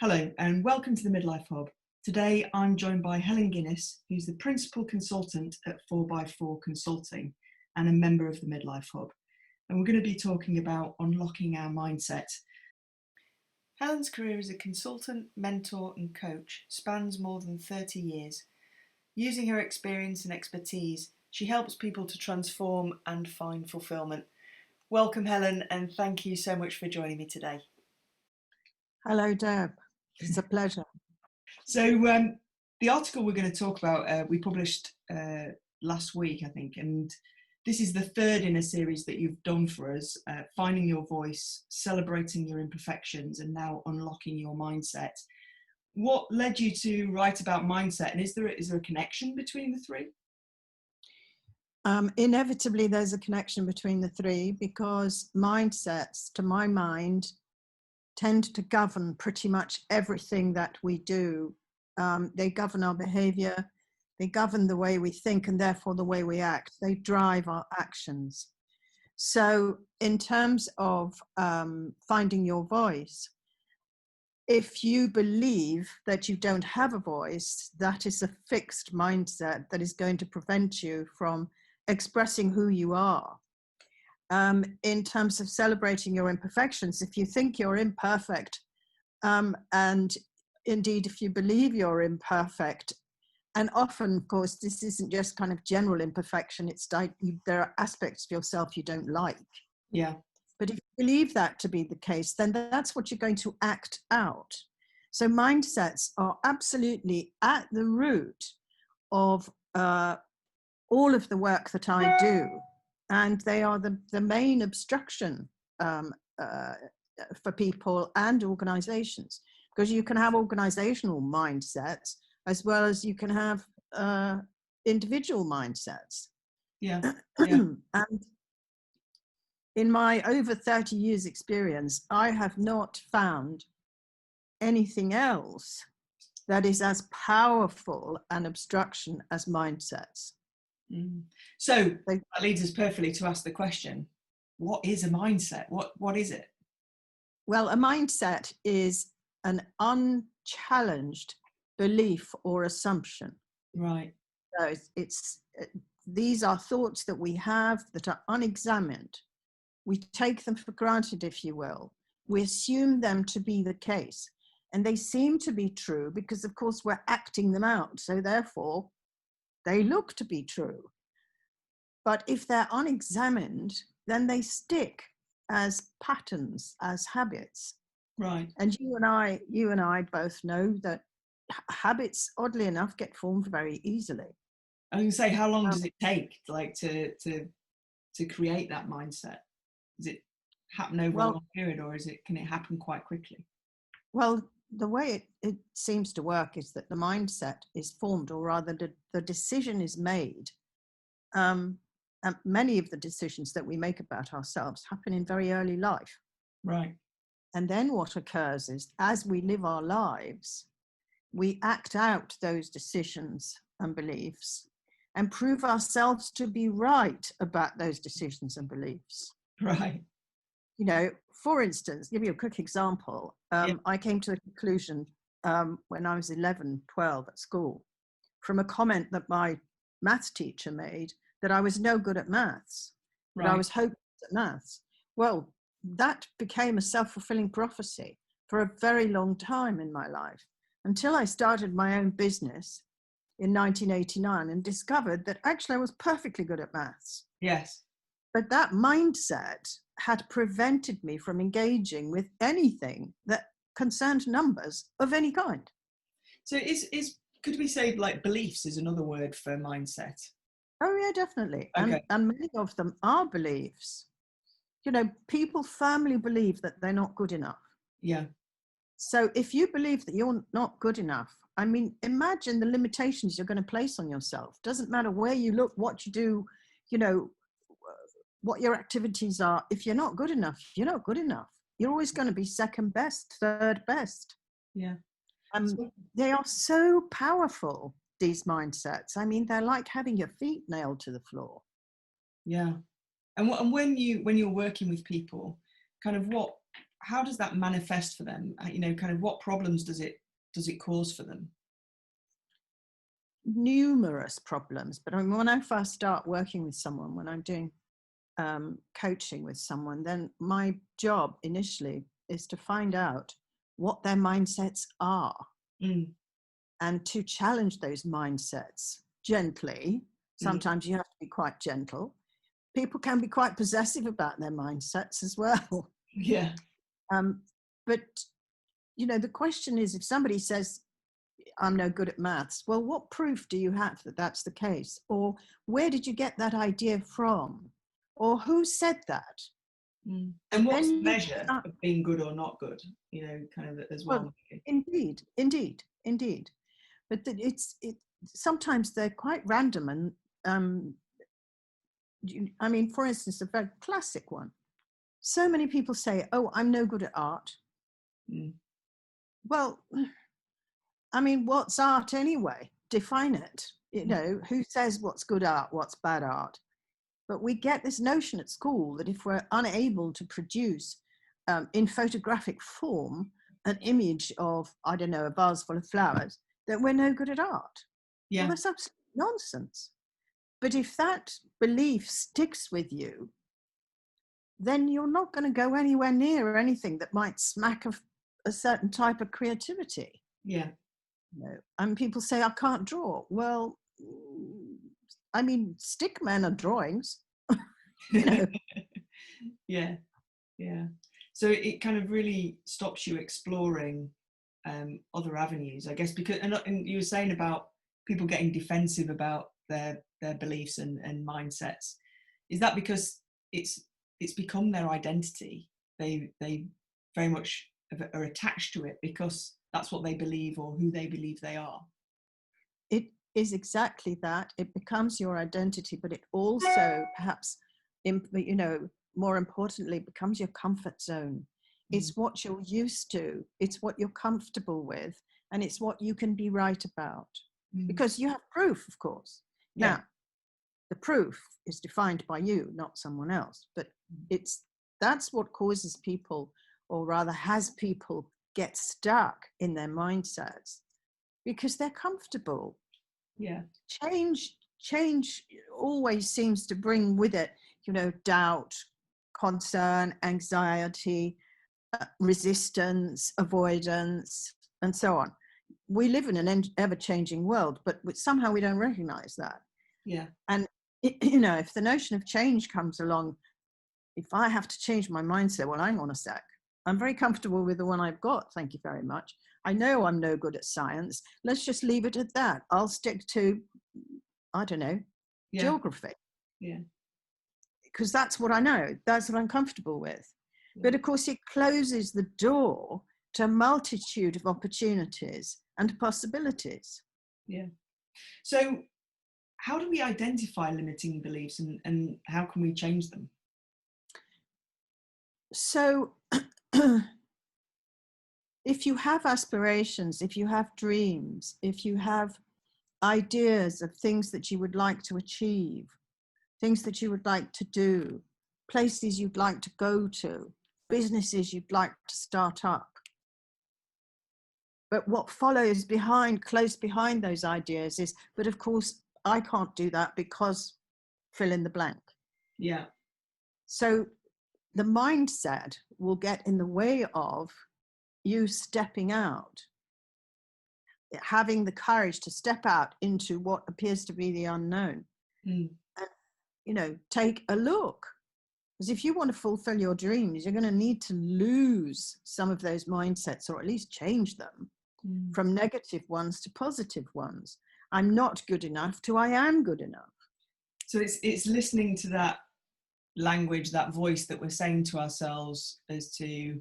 Hello and welcome to the Midlife Hub. Today I'm joined by Helen Guinness, who's the Principal Consultant at 4x4 Consulting and a member of the Midlife Hub. And we're going to be talking about unlocking our mindset. Helen's career as a consultant, mentor and coach spans more than 30 years. Using her experience and expertise, she helps people to transform and find fulfillment. Welcome Helen, and thank you so much for joining me today. Hello Deb, it's a pleasure. So the article we're going to talk about, we published last week, I think, and this is the third in a series that you've done for us, finding your voice, celebrating your imperfections, and now unlocking your mindset. What led you to write about mindset, and is there a connection between the three? Inevitably, there's a connection between the three because mindsets, to my mind, tend to govern pretty much everything that we do. They govern our behavior, they govern the way we think, and therefore the way we act. They drive our actions. So in terms of finding your voice, if you believe that you don't have a voice, that is a fixed mindset that is going to prevent you from expressing who you are. In terms of celebrating your imperfections, if you think you're imperfect, and indeed if you believe you're imperfect, and often, of course, this isn't just kind of general imperfection, it's like there are aspects of yourself you don't like. Yeah. But if you believe that to be the case, then that's what you're going to act out. So mindsets are absolutely at the root of all of the work that I do. And they are the main obstruction for people and organizations, because you can have organizational mindsets as well as you can have individual mindsets. Yeah. Yeah. And in my over 30 years experience, I have not found anything else that is as powerful an obstruction as mindsets. So that leads us perfectly to ask the question, what is a mindset? What is it? Well, a mindset is an unchallenged belief or assumption. Right. So these are thoughts that we have that are unexamined. We take them for granted, if you will. We assume them to be the case. And they seem to be true because, of course, we're acting them out. So therefore, they look to be true. But if they're unexamined, then they stick as patterns, as habits. Right. And you and I both know that habits, oddly enough, get formed very easily. I was going to say, how long does it take, to create that mindset? Does it happen over a long period, or can it happen quite quickly? Well, the way it seems to work is that the mindset is formed, or rather the decision is made. And many of the decisions that we make about ourselves happen in very early life. Right. And then what occurs is, as we live our lives, we act out those decisions and beliefs and prove ourselves to be right about those decisions and beliefs. Right. You know, for instance, give you a quick example. I came to a conclusion when I was 11, 12 at school from a comment that my maths teacher made that I was no good at maths, that I was hopeless at maths. Well, that became a self-fulfilling prophecy for a very long time in my life, until I started my own business in 1989 and discovered that actually I was perfectly good at maths. Yes. But that mindset had prevented me from engaging with anything that concerned numbers of any kind. So could we say like beliefs is another word for mindset? Oh yeah, definitely. Okay. And many of them are beliefs. You know, people firmly believe that they're not good enough. Yeah. So if you believe that you're not good enough, I mean, imagine the limitations you're going to place on yourself. Doesn't matter where you look, what you do, you know, what your activities are. If you're not good enough, you're not good enough. You're always going to be second best, third best. Yeah. They are so powerful, these mindsets. I mean, they're like having your feet nailed to the floor. Yeah. And when you're working with people, kind of how does that manifest for them? You know, kind of what problems does it cause for them? Numerous problems. But I mean, when I first start working with someone, when I'm doing coaching with someone, then my job initially is to find out what their mindsets are and to challenge those mindsets gently. Sometimes you have to be quite gentle. People can be quite possessive about their mindsets as well. Yeah. But, you know, the question is, if somebody says, I'm no good at maths, well, what proof do you have that that's the case? Or where did you get that idea from? Or who said that? And what's the measure of being good or not good, you know, kind of as well? Indeed. But sometimes they're quite random. And I mean, for instance, a very classic one. So many people say, oh, I'm no good at art. Well, I mean, what's art anyway? Define it. You know, who says what's good art, what's bad art? But we get this notion at school that if we're unable to produce in photographic form an image of, I don't know, a vase full of flowers, that we're no good at art. Yeah. Well, that's absolute nonsense. But if that belief sticks with you, then you're not going to go anywhere near anything that might smack of a certain type of creativity. Yeah. You know, and people say, I can't draw. Well, I mean, stick men are drawings. You know. Yeah. So it kind of really stops you exploring other avenues, I guess, because and you were saying about people getting defensive about their beliefs and mindsets. Is that because it's become their identity? They very much are attached to it because that's what they believe or who they believe they are. It is exactly that. It becomes your identity, but it also perhaps, you know, more importantly, becomes your comfort zone. It's what you're used to. It's what you're comfortable with. And it's what you can be right about. Because you have proof, of course. Yeah. Now, the proof is defined by you, not someone else. But that's what causes people, or rather has people, get stuck in their mindsets because they're comfortable. Yeah. Change always seems to bring with it, you know, doubt, concern, anxiety, resistance, avoidance, and so on. We live in an ever-changing world, but somehow we don't recognize that. Yeah. And, you know, if the notion of change comes along, if I have to change my mindset, well, hang on a sec. I'm very comfortable with the one I've got. Thank you very much. I know I'm no good at science. Let's just leave it at that. I'll stick to, I don't know, geography. Yeah. Because that's what I know. That's what I'm comfortable with. Yeah. But of course, it closes the door to a multitude of opportunities and possibilities. Yeah. So how do we identify limiting beliefs and how can we change them? So if you have aspirations, if you have dreams, if you have ideas of things that you would like to achieve, things that you would like to do, places you'd like to go to, businesses you'd like to start up. But what follows close behind those ideas is, but of course, I can't do that because fill in the blank. Yeah. So the mindset will get in the way of you stepping out, having the courage to step out into what appears to be the unknown. And, you know, take a look. Because if you want to fulfill your dreams, you're going to need to lose some of those mindsets, or at least change them from negative ones to positive ones. I'm not good enough to I am good enough. So it's listening to that language, that voice that we're saying to ourselves, as to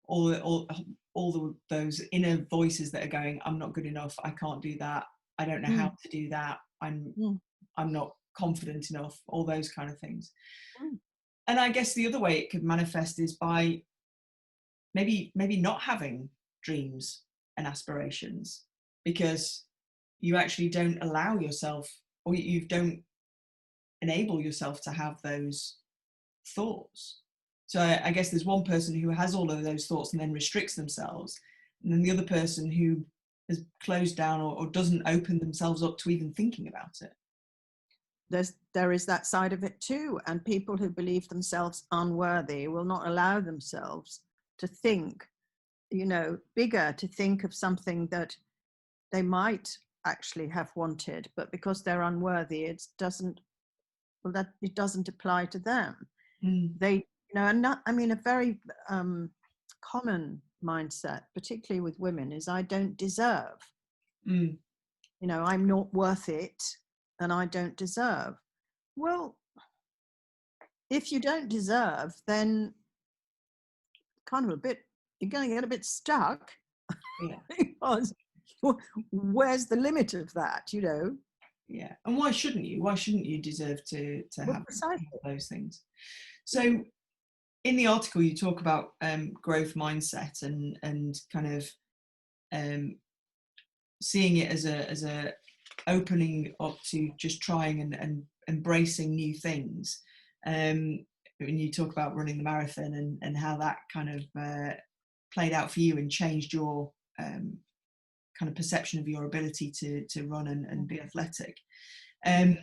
all those inner voices that are going, I'm not good enough, I can't do that, I don't know how to do that, I'm not confident enough, all those kind of things. And I guess the other way it could manifest is by maybe not having dreams and aspirations, because you actually don't allow yourself, or you don't enable yourself to have those thoughts. So I guess there's one person who has all of those thoughts and then restricts themselves, and then the other person who has closed down or doesn't open themselves up to even thinking about it. There is that side of it too. And people who believe themselves unworthy will not allow themselves to think, bigger, to think of something that they might actually have wanted, but because they're unworthy, it doesn't apply to them. They, a very common mindset, particularly with women, is I don't deserve. I'm not worth it, and I don't deserve. Well, if you don't deserve, then you're going to get a bit stuck. Yeah. Because where's the limit of that, Yeah. And why shouldn't you deserve to have those things? So in the article you talk about growth mindset and kind of seeing it as a opening up to just trying and embracing new things. When you talk about running the marathon and how that kind of played out for you and changed your kind of perception of your ability to run and be athletic. One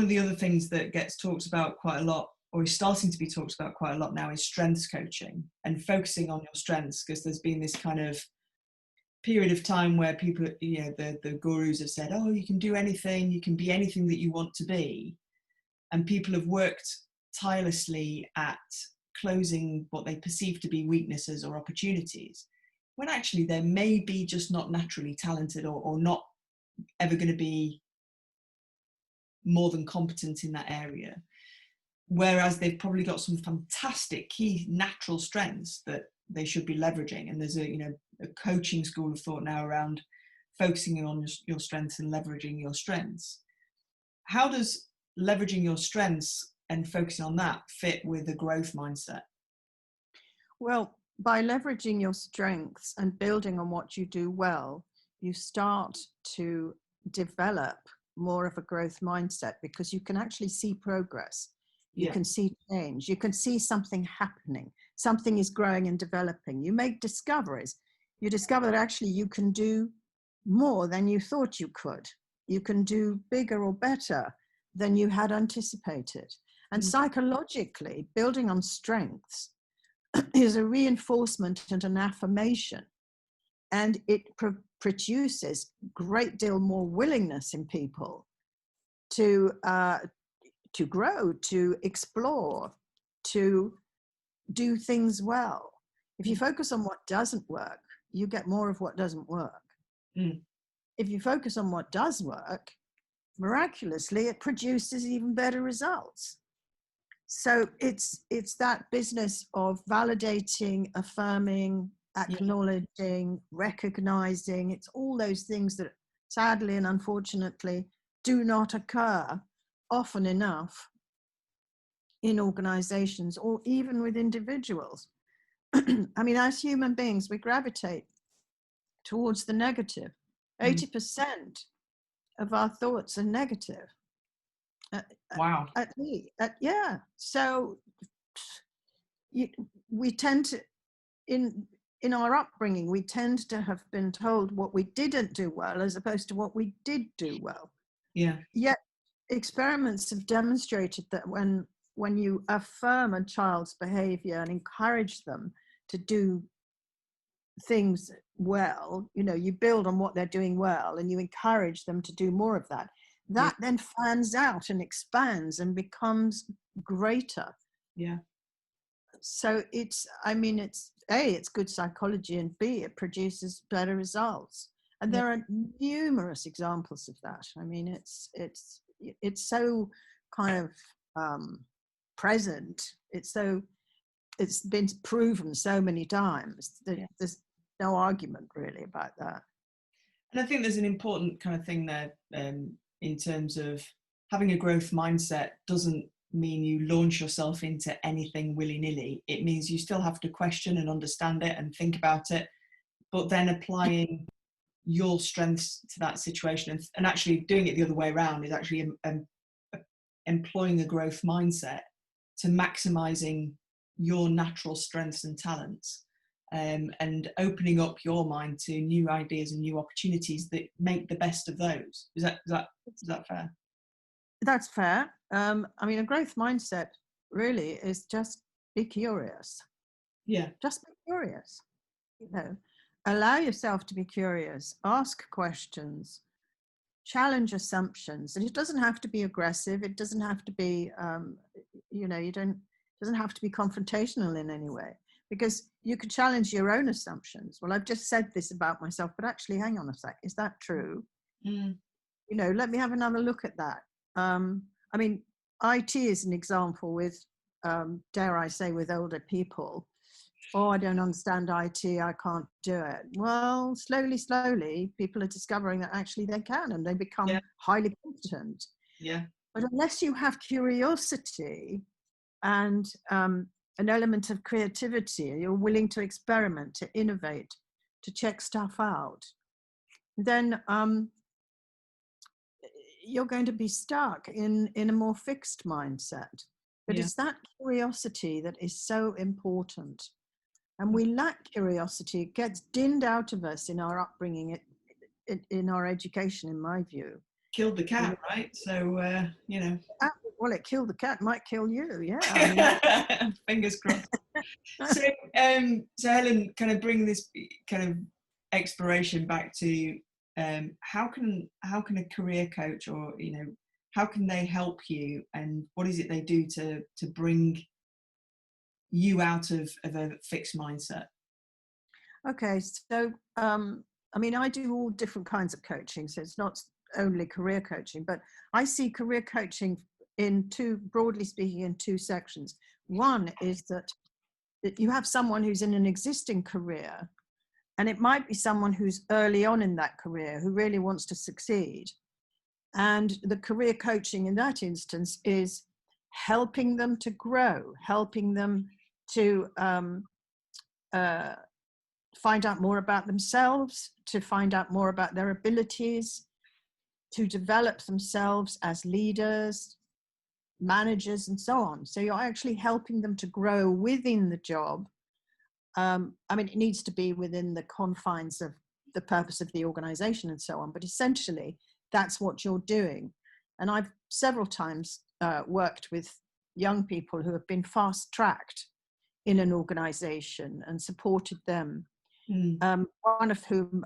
of the other things that gets talked about quite a lot, or is starting to be talked about quite a lot now, is strengths coaching and focusing on your strengths, because there's been this kind of period of time where people, the gurus have said, oh, you can do anything, you can be anything that you want to be. And people have worked tirelessly at closing what they perceive to be weaknesses or opportunities, when actually they may be just not naturally talented or not ever going to be more than competent in that area. Whereas they've probably got some fantastic key natural strengths that they should be leveraging. And there's a coaching school of thought now around focusing on your strengths and leveraging your strengths. How does leveraging your strengths and focusing on that fit with the growth mindset? Well, by leveraging your strengths and building on what you do well, you start to develop more of a growth mindset, because you can actually see progress. You can see change. You can see something happening. Something is growing and developing. You make discoveries. You discover that actually you can do more than you thought you could. You can do bigger or better than you had anticipated. And psychologically, building on strengths is a reinforcement and an affirmation. And it produces a great deal more willingness in people to grow, to explore, to do things well. If you focus on what doesn't work, you get more of what doesn't work. If you focus on what does work, miraculously, it produces even better results. So it's that business of validating, affirming, acknowledging, recognizing. It's all those things that sadly and unfortunately do not occur often enough in organizations or even with individuals. I mean, as human beings, we gravitate towards the negative. 80% of our thoughts are negative. Wow. So we tend to, in our upbringing, we tend to have been told what we didn't do well as opposed to what we did do well. Yeah. Yet experiments have demonstrated that when you affirm a child's behavior and encourage them to do things well, you build on what they're doing well and you encourage them to do more of that. That then fans out and expands and becomes greater. Yeah. So it's A, it's good psychology, and B, it produces better results. And there are numerous examples of that. I mean, it's so kind of present. It's been proven so many times that there's no argument really about that. And I think there's an important kind of thing there in terms of having a growth mindset doesn't mean you launch yourself into anything willy-nilly. It means you still have to question and understand it and think about it, but then applying your strengths to that situation and actually doing it the other way around is actually employing a growth mindset to maximizing your natural strengths and talents, and opening up your mind to new ideas and new opportunities that make the best of those. Is that fair? That's fair. I mean, a growth mindset really is just be curious. Yeah. Just be curious. You know, allow yourself to be curious. Ask questions. Challenge assumptions, and it doesn't have to be aggressive. It doesn't have to be, doesn't have to be confrontational in any way, because you could challenge your own assumptions. Well, I've just said this about myself, but actually, hang on a sec, is that true? Mm. You know, let me have another look at that. I mean, IT is an example with, dare I say, with older people. Oh, I don't understand IT, I can't do it. Well, slowly, people are discovering that actually they can, and they become highly competent. Yeah. But unless you have curiosity and an element of creativity, you're willing to experiment, to innovate, to check stuff out, then you're going to be stuck in a more fixed mindset. But it's that curiosity that is so important. And we lack curiosity. It gets dinned out of us in our upbringing, in our education, in my view. Killed the cat, right? So, Well, it killed the cat, might kill you, yeah. I mean, fingers crossed. So Helen, kind of bring this kind of exploration back to how can a career coach, or how can they help you, and what is it they do to bring you out of a fixed mindset? Okay, so I mean, I do all different kinds of coaching, so it's not only career coaching, but I see career coaching broadly speaking, in two sections. One is that you have someone who's in an existing career, and it might be someone who's early on in that career who really wants to succeed. And the career coaching in that instance is helping them to grow, helping them to find out more about themselves, to find out more about their abilities, to develop themselves as leaders, managers, and so on. So you're actually helping them to grow within the job. I mean, it needs to be within the confines of the purpose of the organization and so on, but essentially that's what you're doing. And I've several times worked with young people who have been fast-tracked in an organization and supported them. One of whom,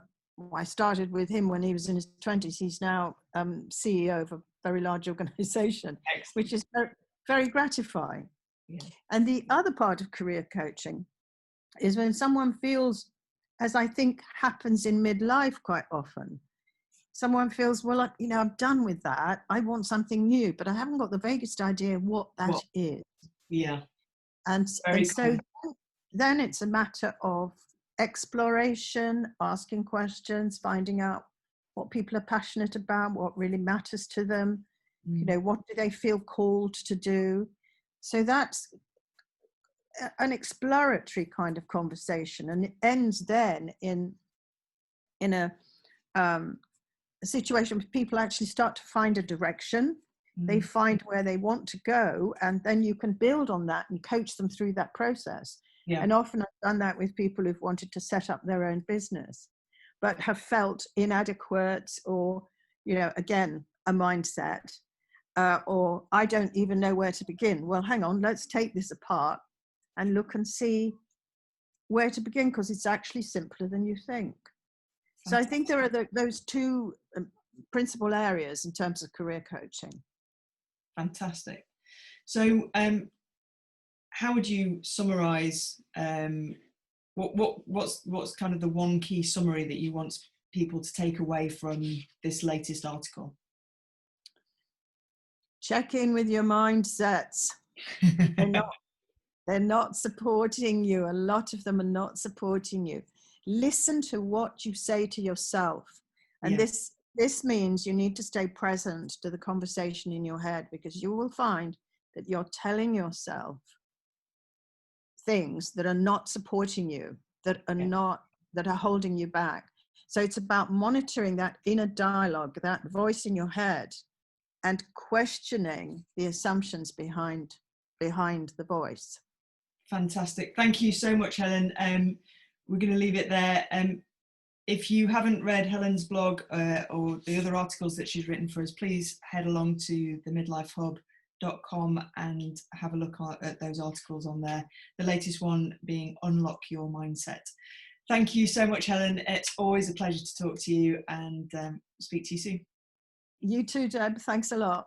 I started with him when he was in his 20s. He's now CEO of a very large organization. Excellent. Which is very, very gratifying. Yeah. And the other part of career coaching is when someone feels, as I think happens in midlife quite often, someone feels, well, I'm done with that. I want something new, but I haven't got the vaguest idea what that is. Yeah. And so then it's a matter of exploration, asking questions, finding out what people are passionate about, what really matters to them, what do they feel called to do. So that's an exploratory kind of conversation, and it ends then in a situation where people actually start to find a direction. They find where they want to go, and then you can build on that and coach them through that process. Yeah. And often I've done that with people who've wanted to set up their own business, but have felt inadequate, or, again, a mindset, or I don't even know where to begin. Well, hang on, let's take this apart and look and see where to begin, because it's actually simpler than you think. Fantastic. So I think there are those two principal areas in terms of career coaching. Fantastic. So how would you summarize what's kind of the one key summary that you want people to take away from this latest article? Check in with your mindsets. They're not supporting you. A lot of them are not supporting you. Listen to what you say to yourself. And this means you need to stay present to the conversation in your head, because you will find that you're telling yourself things that are not supporting you, that are holding you back. So it's about monitoring that inner dialogue, that voice in your head, and questioning the assumptions behind behind the voice. Fantastic. Thank you so much, Helen. We're going to leave it there. If you haven't read Helen's blog or the other articles that she's written for us, please head along to themidlifehub.com and have a look at those articles on there. The latest one being Unlock Your Mindset. Thank you so much, Helen. It's always a pleasure to talk to you, and speak to you soon. You too, Deb. Thanks a lot.